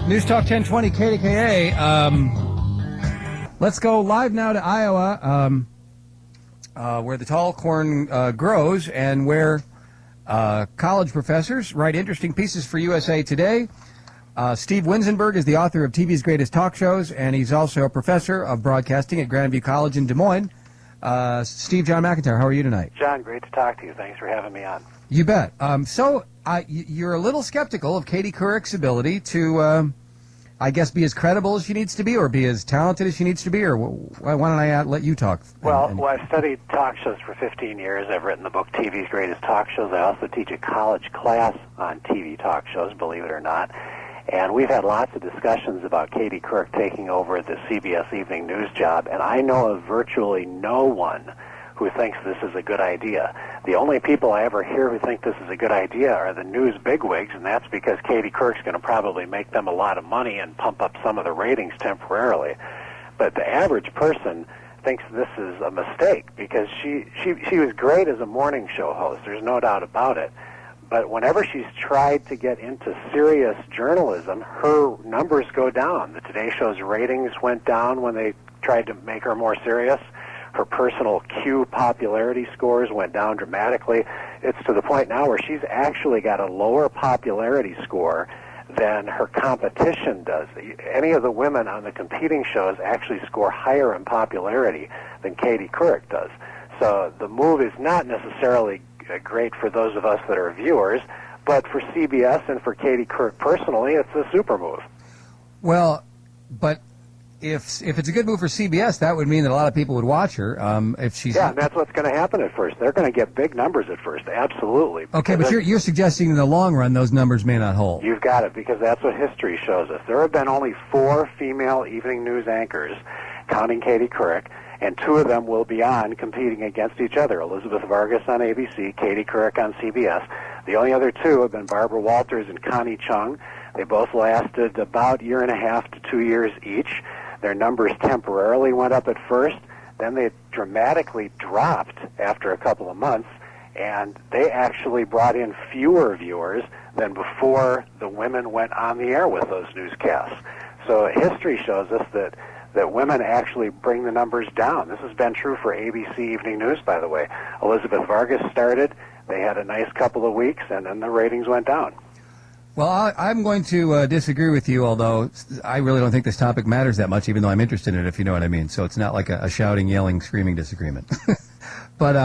News Talk 1020 KDKA. Let's go live now to Iowa, where the tall corn grows and where college professors write interesting pieces for USA Today. Steve Winzenburg is the author of TV's Greatest Talk Shows, and he's also a professor of broadcasting at Grandview College in Des Moines. Steve, John McIntyre, how are you tonight? John, great to talk to you. Thanks for having me on. You bet. You're a little skeptical of Katie Couric's ability to, I guess, be as credible as she needs to be, or be as talented as she needs to be, or why don't I let you talk? Well, I've studied talk shows for 15 years. I've written the book TV's Greatest Talk Shows. I also teach a college class on TV talk shows, believe it or not. And we've had lots of discussions about Katie Couric taking over the CBS Evening News job, and I know of virtually no one who thinks this is a good idea. The only people I ever hear who think this is a good idea are the news bigwigs, and that's because Katie Couric's going to probably make them a lot of money and pump up some of the ratings temporarily. But the average person thinks this is a mistake because she was great as a morning show host. There's no doubt about it. But whenever she's tried to get into serious journalism, her numbers go down. The Today Show's ratings went down when they tried to make her more serious. Her personal Q popularity scores went down dramatically. It's to the point now where she's actually got a lower popularity score than her competition does. Any of the women on the competing shows actually score higher in popularity than Katie Couric does. So the move is not necessarily great for those of us that are viewers, but for CBS and for Katie Couric personally, it's a super move. Well, but if it's a good move for CBS, that would mean that a lot of people would watch her. If she's and that's what's going to happen at first. They're going to get big numbers at first, absolutely. Okay, but you're suggesting in the long run those numbers may not hold. You've got it, because that's what history shows us. There have been only 4 female evening news anchors, counting Katie Couric, and 2 of them will be on competing against each other. Elizabeth Vargas on ABC, Katie Couric on CBS. The only other 2 have been Barbara Walters and Connie Chung. They both lasted about 1.5 to 2 years each. Their numbers temporarily went up at first, then they dramatically dropped after a couple of months, and they actually brought in fewer viewers than before the women went on the air with those newscasts. So history shows us that women actually bring the numbers down. This has been true for ABC Evening News, by the way. Elizabeth Vargas started, they had a nice couple of weeks, and then the ratings went down. Well, I'm going to disagree with you, although I really don't think this topic matters that much, even though I'm interested in it, if you know what I mean. So it's not like a shouting, yelling, screaming disagreement. But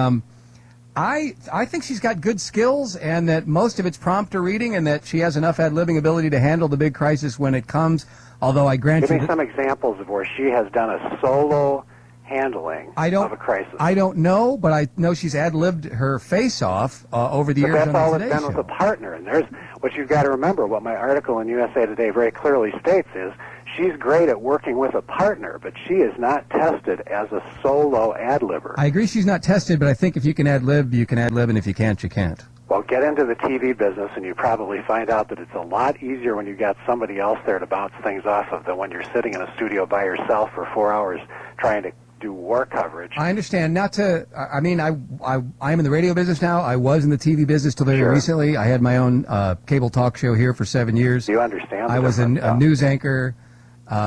I think she's got good skills, and that most of it's prompter reading, and that she has enough ad-libbing ability to handle the big crisis when it comes, although I grant you... Give me some examples of where she has done a solo handling of a crisis. I don't know, but I know she's ad-libbed her face off over the years on the Today Show. But that's all it's been with a partner, and there's what you've got to remember. What my article in USA Today very clearly states is she's great at working with a partner, but she is not tested as a solo ad-libber. I agree she's not tested, but I think if you can ad-lib, you can ad-lib, and if you can't, you can't. Well, get into the TV business, and you probably find out that it's a lot easier when you've got somebody else there to bounce things off of than when you're sitting in a studio by yourself for 4 hours trying to do war coverage. I understand. I'm in the radio business now. I was in the TV business till very recently. I had my own cable talk show here for 7 years. Do you understand? I was a news anchor,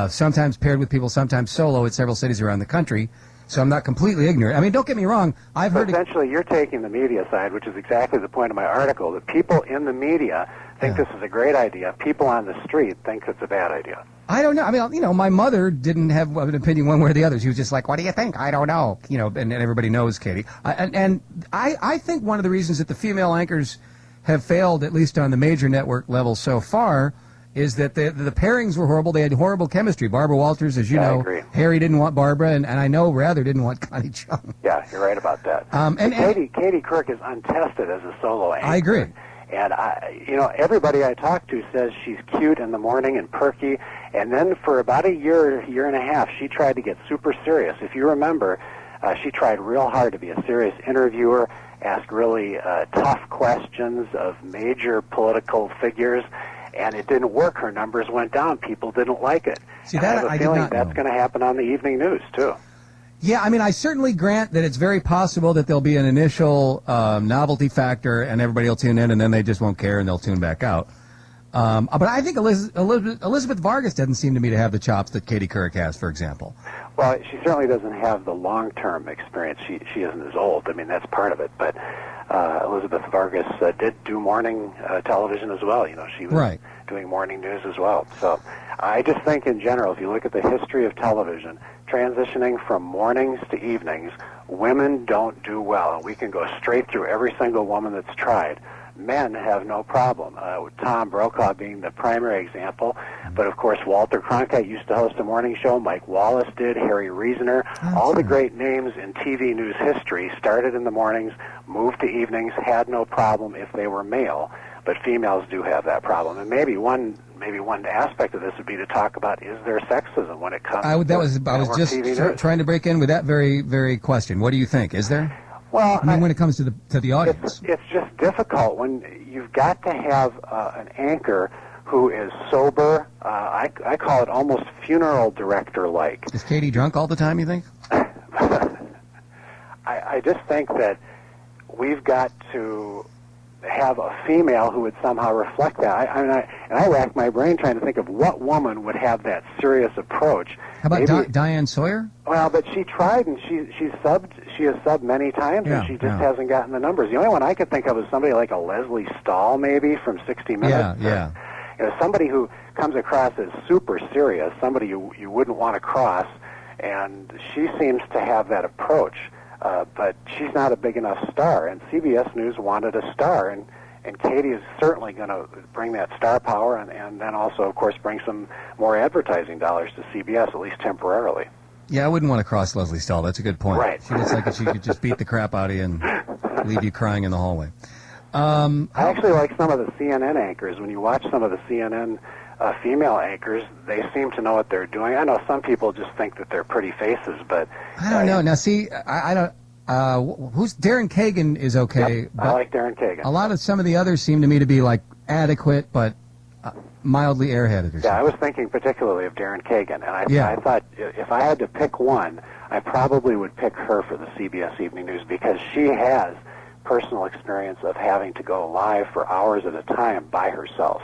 sometimes paired with people, sometimes solo at several cities around the country. So I'm not completely ignorant. I mean, don't get me wrong. I've heard. Essentially, you're taking the media side, which is exactly the point of my article. That people in the media think this is a great idea. People on the street think it's a bad idea. I don't know. I mean, my mother didn't have an opinion one way or the other. She was just like, "What do you think?" I don't know. And everybody knows Katie. And I think one of the reasons that the female anchors have failed, at least on the major network level so far, is that the pairings were horrible. They had horrible chemistry. Barbara Walters, as you know, I agree. Harry didn't want Barbara, and I know Rather didn't want Connie Chung. Yeah, you're right about that. Katie Couric is untested as a solo anchor. I agree. And everybody I talk to says she's cute in the morning and perky. And then for about a year and a half, she tried to get super serious. If you remember, she tried real hard to be a serious interviewer, ask really tough questions of major political figures. And it didn't work. Her numbers went down. People didn't like it. See, and that I have a feeling that's going to happen on the evening news, too. Yeah, I mean, I certainly grant that it's very possible that there'll be an initial novelty factor and everybody will tune in and then they just won't care and they'll tune back out. But I think Elizabeth Vargas doesn't seem to me to have the chops that Katie Couric has, for example. Well, she certainly doesn't have the long-term experience. She isn't as old. I mean, that's part of it. But Elizabeth Vargas did do morning television as well. You know, she was doing morning news as well. So I just think in general, if you look at the history of television, transitioning from mornings to evenings, women don't do well. And we can go straight through every single woman that's tried. Men have no problem, with Tom Brokaw being the primary example. But, of course, Walter Cronkite used to host a morning show. Mike Wallace did, Harry Reasoner. All the great names in TV news history started in the mornings, moved to evenings, had no problem if they were male. But females do have that problem. And maybe one aspect of this would be to talk about, is there sexism when it comes to I was just trying to break in with that very, very question. What do you think? Is there? Well, I mean, when it comes to the audience, it's just difficult when you've got to have an anchor who is sober. I call it almost funeral director-like. Is Katie drunk all the time, you think? I just think that we've got to have a female who would somehow reflect that. I rack my brain trying to think of what woman would have that serious approach. How about Diane Sawyer? Well, but she tried, and she has subbed many times, and she just hasn't gotten the numbers. The only one I could think of is somebody like a Leslie Stahl, maybe, from 60 Minutes. Yeah. You know, somebody who comes across as super serious, somebody you wouldn't want to cross, and she seems to have that approach. But she's not a big enough star, and CBS News wanted a star, and Katie is certainly going to bring that star power, and then also, of course, bring some more advertising dollars to CBS, at least temporarily. Yeah, I wouldn't want to cross Leslie Stahl. That's a good point. Right. She looks like she could just beat the crap out of you and leave you crying in the hallway. I actually like some of the CNN anchors. When you watch some of the CNN female anchors, they seem to know what they're doing. I know some people just think that they're pretty faces, but I don't know. Now, see, I don't. Who's Darren Kagan is okay. Yep, I like Darren Kagan. A lot of some of the others seem to me to be like adequate, but mildly airheaded. I was thinking particularly of Darren Kagan, and I thought if I had to pick one, I probably would pick her for the CBS Evening News because she has personal experience of having to go live for hours at a time by herself.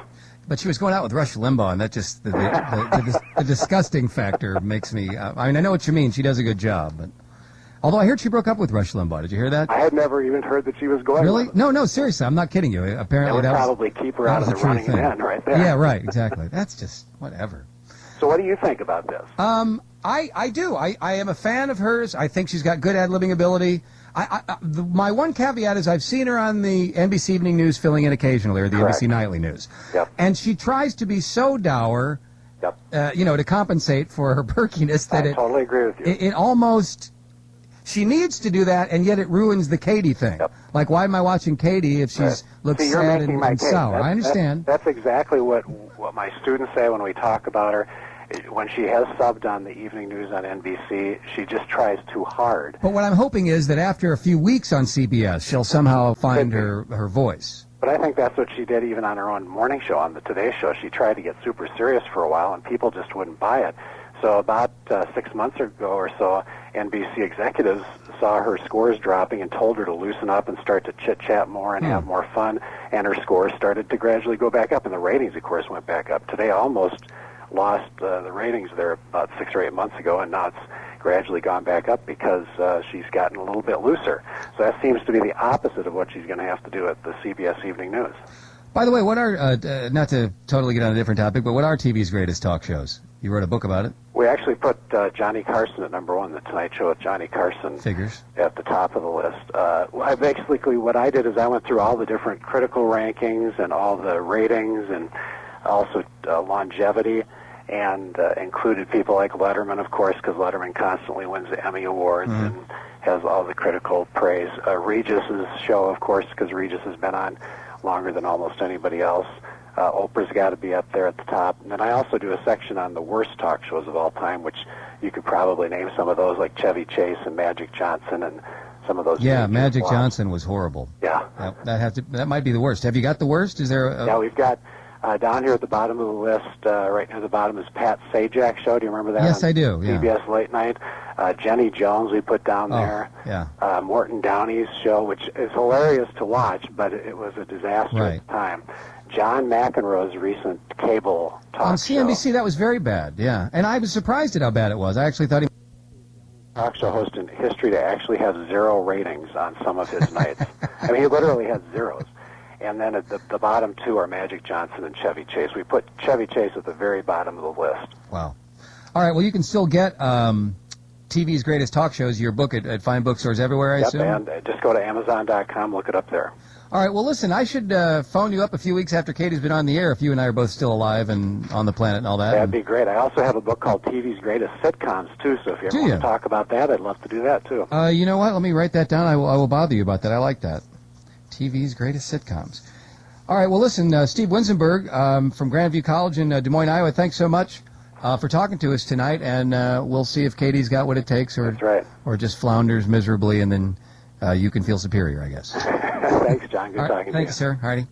But she was going out with Rush Limbaugh, and that just the disgusting factor makes me. I mean, I know what you mean. She does a good job, but although I heard she broke up with Rush Limbaugh. Did you hear that? I had never even heard that she was going. Really? With No, seriously, I'm not kidding you. Apparently, that would probably keep her out of the running then, right there. Yeah, right, exactly. That's just whatever. So, what do you think about this? I do. I am a fan of hers. I think she's got good ad-libbing ability. My one caveat is I've seen her on the NBC Evening News filling in occasionally, or the NBC Nightly News. Yep. And she tries to be so dour, to compensate for her perkiness that I totally agree with you. It almost, she needs to do that, and yet it ruins the Katie thing. Yep. Like, why am I watching Katie if she's looks sad and sour? I understand. That's exactly what my students say when we talk about her. When she has subbed on the evening news on NBC, she just tries too hard. But what I'm hoping is that after a few weeks on CBS, she'll somehow find her voice. But I think that's what she did even on her own morning show, on the Today Show. She tried to get super serious for a while, and people just wouldn't buy it. So about 6 months ago or so, NBC executives saw her scores dropping and told her to loosen up and start to chit-chat more and have more fun, and her scores started to gradually go back up, and the ratings, of course, went back up. Today almost lost the ratings there about 6 or 8 months ago, and now it's gradually gone back up because she's gotten a little bit looser. So that seems to be the opposite of what she's going to have to do at the CBS Evening News. By the way, what are, not to totally get on a different topic, but what are TV's greatest talk shows? You wrote a book about it? We actually put Johnny Carson at number one, The Tonight Show with Johnny Carson. Figures. At the top of the list. Basically, what I did is I went through all the different critical rankings and all the ratings and also longevity, and included people like Letterman, of course, because Letterman constantly wins the Emmy Awards and has all the critical praise. Regis's show, of course, because Regis has been on longer than almost anybody else. Oprah's got to be up there at the top. And then I also do a section on the worst talk shows of all time, which you could probably name some of those, like Chevy Chase and Magic Johnson and some of those. Yeah, Magic Johnson was horrible. Yeah. That might be the worst. Have you got the worst? Is there Yeah, we've got down here at the bottom of the list, right near the bottom, is Pat Sajak show. Do you remember that? Yes, I do. Yeah. CBS Late Night. Jenny Jones we put down there. Yeah. Morton Downey's show, which is hilarious to watch, but it was a disaster at the time. John McEnroe's recent cable talk On show. CNBC, that was very bad, yeah. And I was surprised at how bad it was. I actually thought he... Talk show host in history to actually have 0 ratings on some of his nights. I mean, he literally had zeros. And then at the bottom 2 are Magic Johnson and Chevy Chase. We put Chevy Chase at the very bottom of the list. Wow. All right, well, you can still get TV's Greatest Talk Shows, your book, at fine bookstores everywhere, I assume? Yep, and just go to Amazon.com, look it up there. All right, well, listen, I should phone you up a few weeks after Katie's been on the air if you and I are both still alive and on the planet and all that. That'd be great. I also have a book called TV's Greatest Sitcoms, too, so if you ever want to talk about that, I'd love to do that, too. You know what? Let me write that down. I will bother you about that. I like that. TV's Greatest Sitcoms. All right, well, listen, Steve Winzenburg from Grandview College in Des Moines, Iowa, thanks so much for talking to us tonight, and we'll see if Katie's got what it takes or, That's right. or just flounders miserably, and then you can feel superior, I guess. Thanks, John. Good talking to you. Thank you, sir. All righty.